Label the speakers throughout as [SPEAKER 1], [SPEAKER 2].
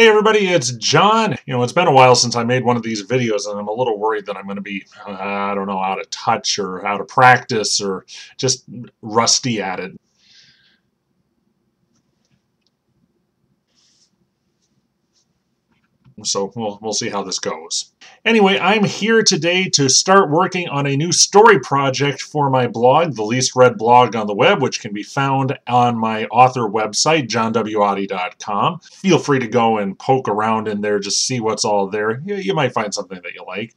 [SPEAKER 1] Hey everybody, it's John. It's been a while since I made one of these videos and I'm a little worried that I'm going to be, I don't know, out of touch or out of practice or just rusty at it. So we'll see how this goes. Anyway, I'm here today to start working on a new story project for my blog, the least read blog on the web, which can be found on my author website, johnwotte.com. Feel free to go and poke around in there, just see what's all there. You might find something that you like.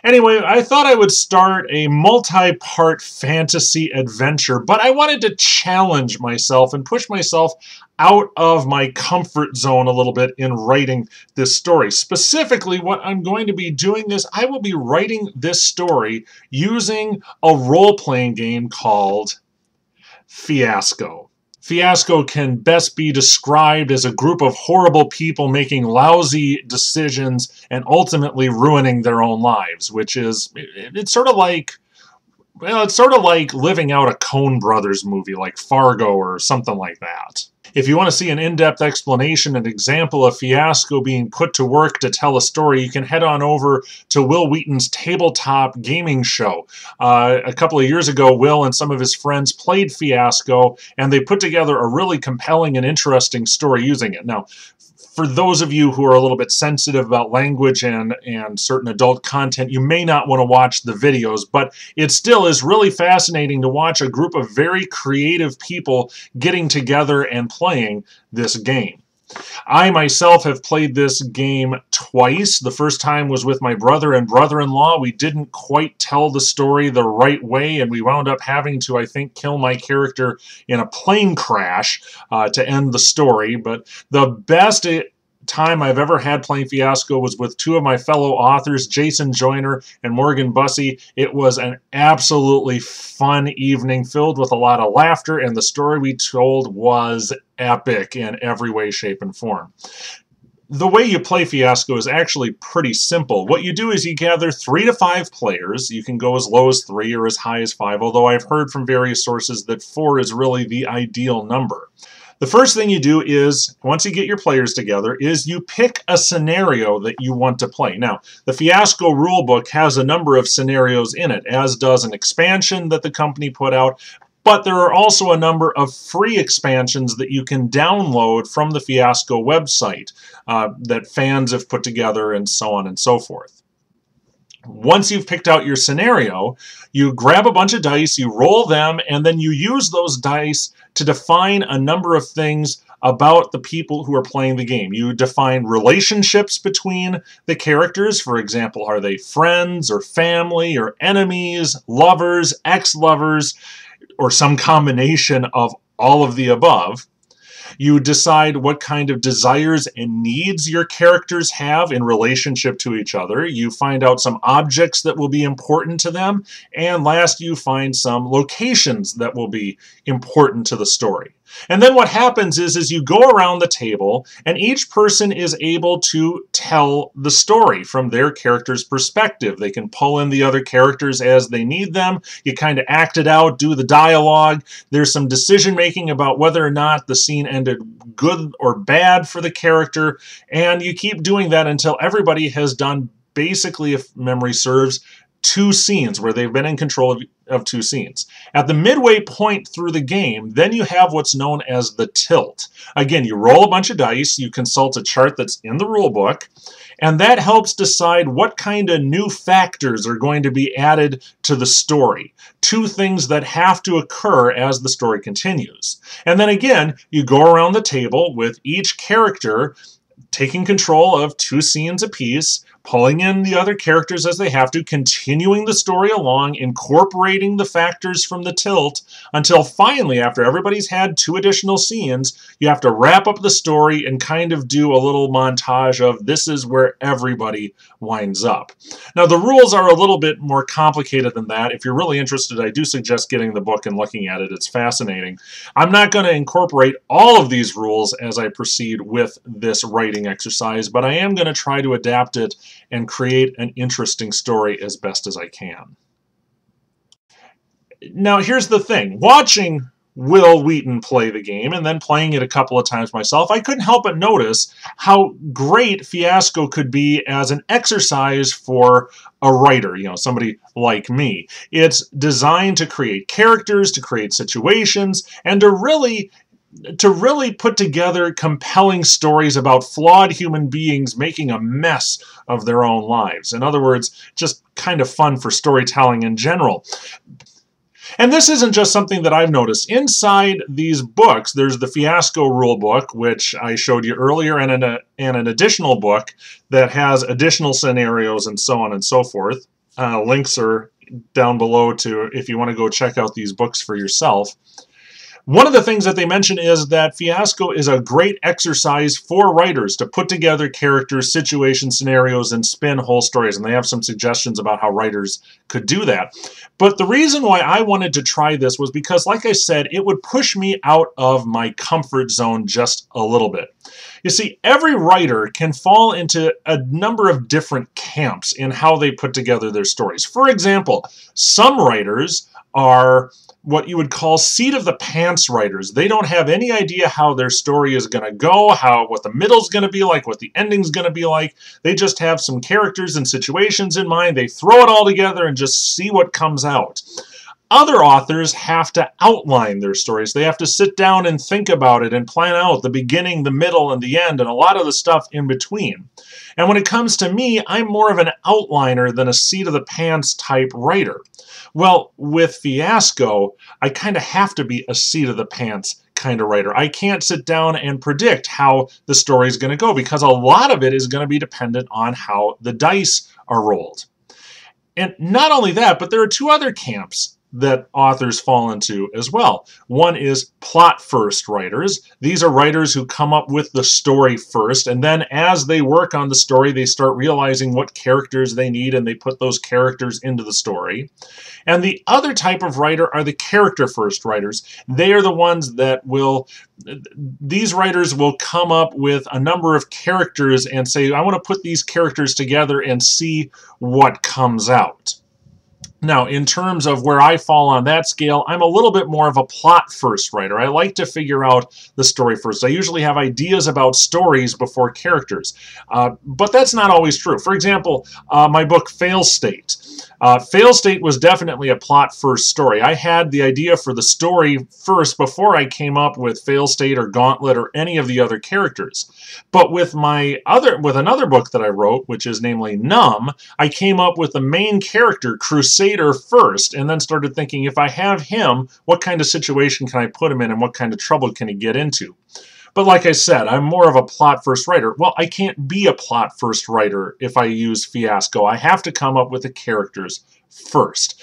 [SPEAKER 1] Anyway, I thought I would start a multi-part fantasy adventure, but I wanted to challenge myself and push myself out of my comfort zone a little bit in writing this story. Specifically, what I'm going to be doing is I will be writing this story using a role-playing game called Fiasco. Fiasco can best be described as a group of horrible people making lousy decisions and ultimately ruining their own lives, which is, it's sort of like, well, it's sort of like living out a Coen Brothers movie like Fargo or something like that. If you want to see an in-depth explanation and example of Fiasco being put to work to tell a story, you can head on over to Will Wheaton's tabletop gaming show. A couple of years ago, Will and some of his friends played Fiasco, and they put together a really compelling and interesting story using it. Now, for those of you who are a little bit sensitive about language and certain adult content, you may not want to watch the videos, but it still is really fascinating to watch a group of very creative people getting together and playing this game. I myself have played this game twice. The first time was with my brother and brother-in-law. We didn't quite tell the story the right way, and we wound up having to, I think, kill my character in a plane crash to end the story. But the best time I've ever had playing Fiasco was with two of my fellow authors, Jason Joyner and Morgan Bussey. It was an absolutely fun evening filled with a lot of laughter, and the story we told was epic in every way, shape, and form. The way you play Fiasco is actually pretty simple. What you do is you gather 3 to 5 players. You can go as low as 3 or as high as 5, although I've heard from various sources that 4 is really the ideal number. The first thing you do is, once you get your players together, is you pick a scenario that you want to play. Now, the Fiasco rulebook has a number of scenarios in it, as does an expansion that the company put out, but there are also a number of free expansions that you can download from the Fiasco website that fans have put together and so on and so forth. Once you've picked out your scenario, you grab a bunch of dice, you roll them, and then you use those dice to define a number of things about the people who are playing the game. You define relationships between the characters. For example, are they friends or family or enemies, lovers, ex-lovers, or some combination of all of the above. You decide what kind of desires and needs your characters have in relationship to each other. You find out some objects that will be important to them. And last, you find some locations that will be important to the story. And then what happens is you go around the table and each person is able to tell the story from their character's perspective. They can pull in the other characters as they need them. You kind of act it out, do the dialogue. There's some decision making about whether or not the scene ended good or bad for the character. And you keep doing that until everybody has done, basically, if memory serves, 2 scenes where they've been in control of 2 scenes. At the midway point through the game, then you have what's known as the tilt. Again, you roll a bunch of dice, you consult a chart that's in the rule book, and that helps decide what kind of new factors are going to be added to the story. 2 things that have to occur as the story continues. And then again, you go around the table with each character taking control of 2 scenes apiece, pulling in the other characters as they have to, continuing the story along, incorporating the factors from the tilt, until finally, after everybody's had 2 additional scenes, you have to wrap up the story and kind of do a little montage of this is where everybody winds up. Now, the rules are a little bit more complicated than that. If you're really interested, I do suggest getting the book and looking at it. It's fascinating. I'm not going to incorporate all of these rules as I proceed with this writing exercise, but I am going to try to adapt it and create an interesting story as best as I can. Now, here's the thing. Watching Will Wheaton play the game, and then playing it a couple of times myself, I couldn't help but notice how great Fiasco could be as an exercise for a writer, somebody like me. It's designed to create characters, to create situations, and to really put together compelling stories about flawed human beings making a mess of their own lives. In other words, just kind of fun for storytelling in general. And this isn't just something that I've noticed. Inside these books, there's the Fiasco rulebook, which I showed you earlier, and an additional book that has additional scenarios and so on and so forth. Links are down below to if you want to go check out these books for yourself. One of the things that they mention is that Fiasco is a great exercise for writers to put together characters, situations, scenarios, and spin whole stories. And they have some suggestions about how writers could do that. But the reason why I wanted to try this was because, like I said, it would push me out of my comfort zone just a little bit. You see, every writer can fall into a number of different camps in how they put together their stories. For example, some writers are what you would call seat-of-the-pants writers. They don't have any idea how their story is going to go, what the middle's going to be like, what the ending's going to be like. They just have some characters and situations in mind. They throw it all together and just see what comes out. Other authors have to outline their stories. They have to sit down and think about it and plan out the beginning, the middle, and the end, and a lot of the stuff in between. And when it comes to me, I'm more of an outliner than a seat-of-the-pants type writer. Well, with Fiasco, I kind of have to be a seat-of-the-pants kind of writer. I can't sit down and predict how the story is going to go because a lot of it is going to be dependent on how the dice are rolled. And not only that, but there are two other camps that authors fall into as well. One is plot-first writers. These are writers who come up with the story first, and then as they work on the story, they start realizing what characters they need, and they put those characters into the story. And the other type of writer are the character-first writers. They are the ones that these writers will come up with a number of characters and say, I want to put these characters together and see what comes out. Now, in terms of where I fall on that scale, I'm a little bit more of a plot-first writer. I like to figure out the story first. I usually have ideas about stories before characters, but that's not always true. For example, my book Fail State. Fail State was definitely a plot-first story. I had the idea for the story first before I came up with Fail State or Gauntlet or any of the other characters. But with another book that I wrote, which is namely Numb, I came up with the main character, Crusader, first, and then started thinking, if I have him, what kind of situation can I put him in and what kind of trouble can he get into? But like I said, I'm more of a plot-first writer. Well, I can't be a plot-first writer if I use Fiasco. I have to come up with the characters first.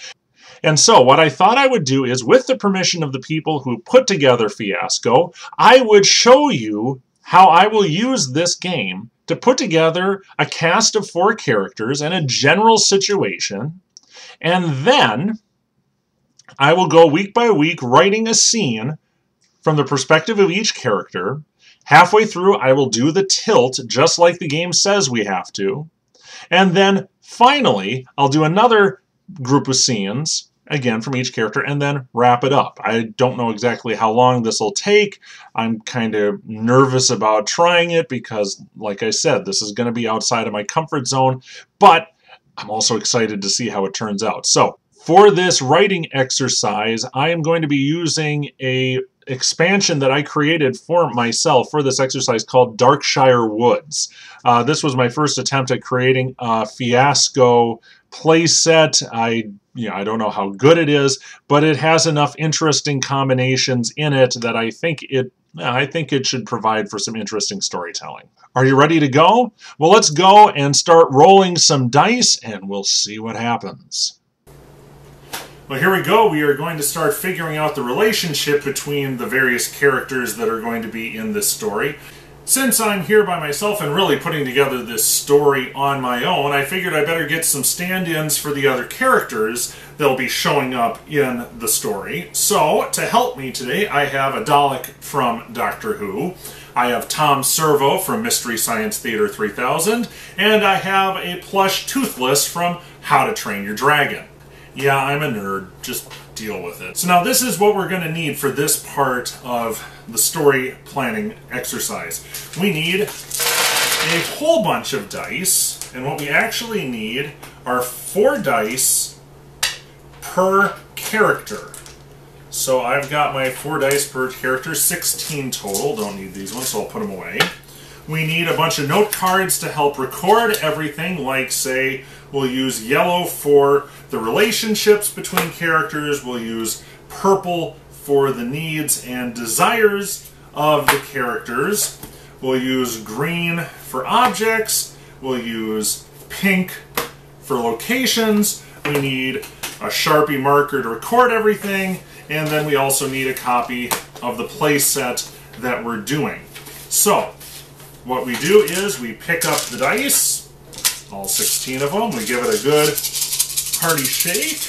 [SPEAKER 1] And so what I thought I would do is, with the permission of the people who put together Fiasco, I would show you how I will use this game to put together a cast of 4 characters and a general situation, and then I will go week by week writing a scene from the perspective of each character. Halfway through, I will do the tilt, just like the game says we have to. And then, finally, I'll do another group of scenes, again, from each character, and then wrap it up. I don't know exactly how long this will take. I'm kind of nervous about trying it because, like I said, this is going to be outside of my comfort zone, but I'm also excited to see how it turns out. So, for this writing exercise, I am going to be using a expansion that I created for myself for this exercise called Darkshire Woods. This was my first attempt at creating a Fiasco playset. I don't know how good it is, but it has enough interesting combinations in it that I think it should provide for some interesting storytelling. Are you ready to go? Well, let's go and start rolling some dice, and we'll see what happens. Well, here we go. We are going to start figuring out the relationship between the various characters that are going to be in this story. Since I'm here by myself and really putting together this story on my own, I figured I better get some stand-ins for the other characters that'll be showing up in the story. So, to help me today, I have a Dalek from Doctor Who, I have Tom Servo from Mystery Science Theater 3000, and I have a plush Toothless from How to Train Your Dragon. Yeah, I'm a nerd. Just deal with it. So now this is what we're going to need for this part of the story planning exercise. We need a whole bunch of dice, and what we actually need are 4 dice per character. So I've got my 4 dice per character, 16 total. Don't need these ones, so I'll put them away. We need a bunch of note cards to help record everything, like, say, we'll use yellow for the relationships between characters, we'll use purple for the needs and desires of the characters, we'll use green for objects, we'll use pink for locations, we need a Sharpie marker to record everything, and then we also need a copy of the play set that we're doing. So, what we do is we pick up the dice, all 16 of them, we give it a good hearty shake,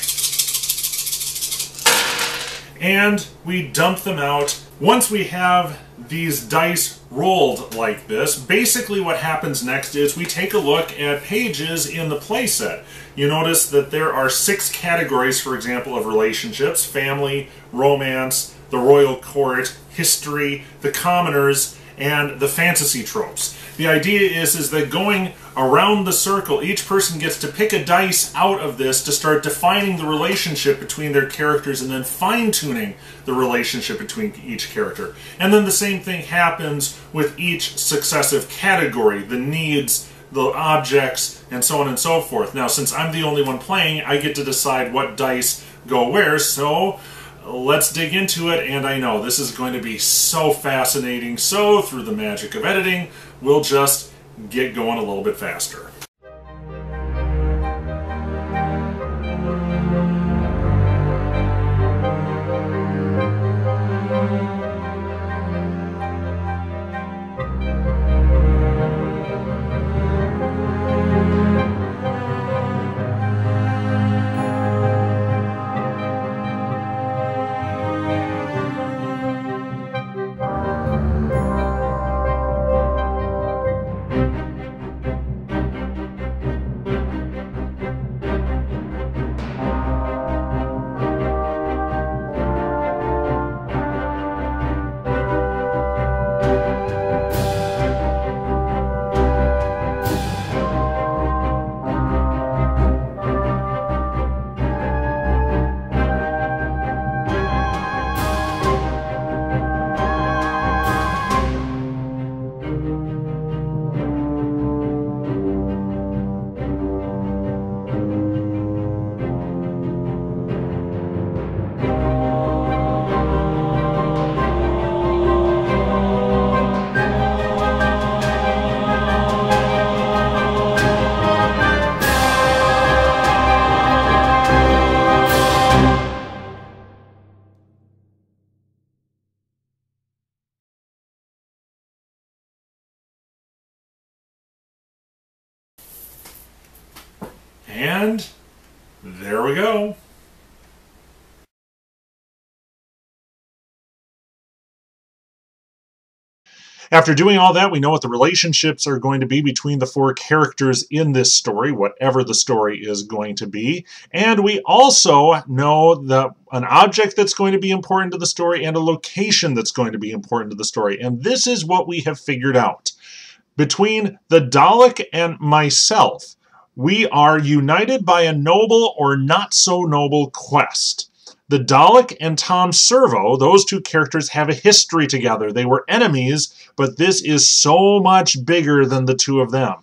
[SPEAKER 1] and we dump them out. Once we have these dice rolled like this, basically what happens next is we take a look at pages in the playset. You notice that there are 6 categories, for example, of relationships: family, romance, the royal court, history, the commoners, and the fantasy tropes. The idea is that going around the circle, each person gets to pick a dice out of this to start defining the relationship between their characters and then fine-tuning the relationship between each character. And then the same thing happens with each successive category, the needs, the objects, and so on and so forth. Now, since I'm the only one playing, I get to decide what dice go where, so let's dig into it. And I know this is going to be so fascinating, so through the magic of editing, we'll just get going a little bit faster. And there we go. After doing all that, we know what the relationships are going to be between the 4 characters in this story, whatever the story is going to be. And we also know an object that's going to be important to the story and a location that's going to be important to the story. And this is what we have figured out. Between the Dalek and myself, we are united by a noble or not so noble quest. The Dalek and Tom Servo, those 2 characters have a history together. They were enemies, but this is so much bigger than the 2 of them.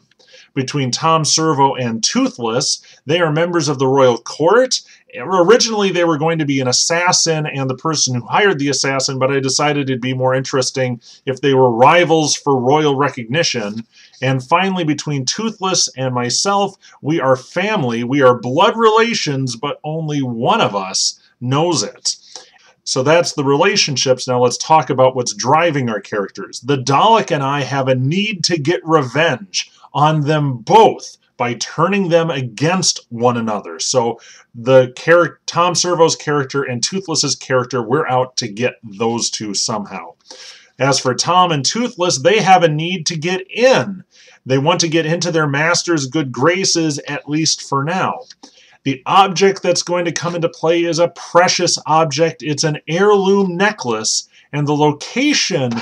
[SPEAKER 1] Between Tom Servo and Toothless, they are members of the royal court. Originally, they were going to be an assassin and the person who hired the assassin, but I decided it'd be more interesting if they were rivals for royal recognition. And finally, between Toothless and myself, we are family. We are blood relations, but only one of us knows it. So that's the relationships. Now let's talk about what's driving our characters. The Dalek and I have a need to get revenge on them both by turning them against one another. So Tom Servo's character and Toothless's character, we're out to get those 2 somehow. As for Tom and Toothless, they have a need to get in. They want to get into their master's good graces, at least for now. The object that's going to come into play is a precious object. It's an heirloom necklace, and the location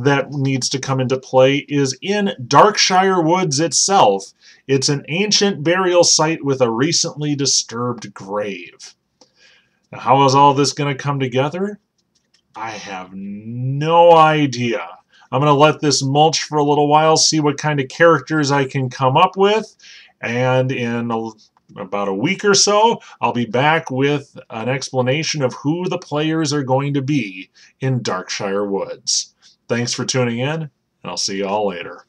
[SPEAKER 1] that needs to come into play is in Darkshire Woods itself. It's an ancient burial site with a recently disturbed grave. Now, how is all this going to come together? I have no idea. I'm going to let this mulch for a little while, see what kind of characters I can come up with, and in about a week or so, I'll be back with an explanation of who the players are going to be in Darkshire Woods. Thanks for tuning in, and I'll see you all later.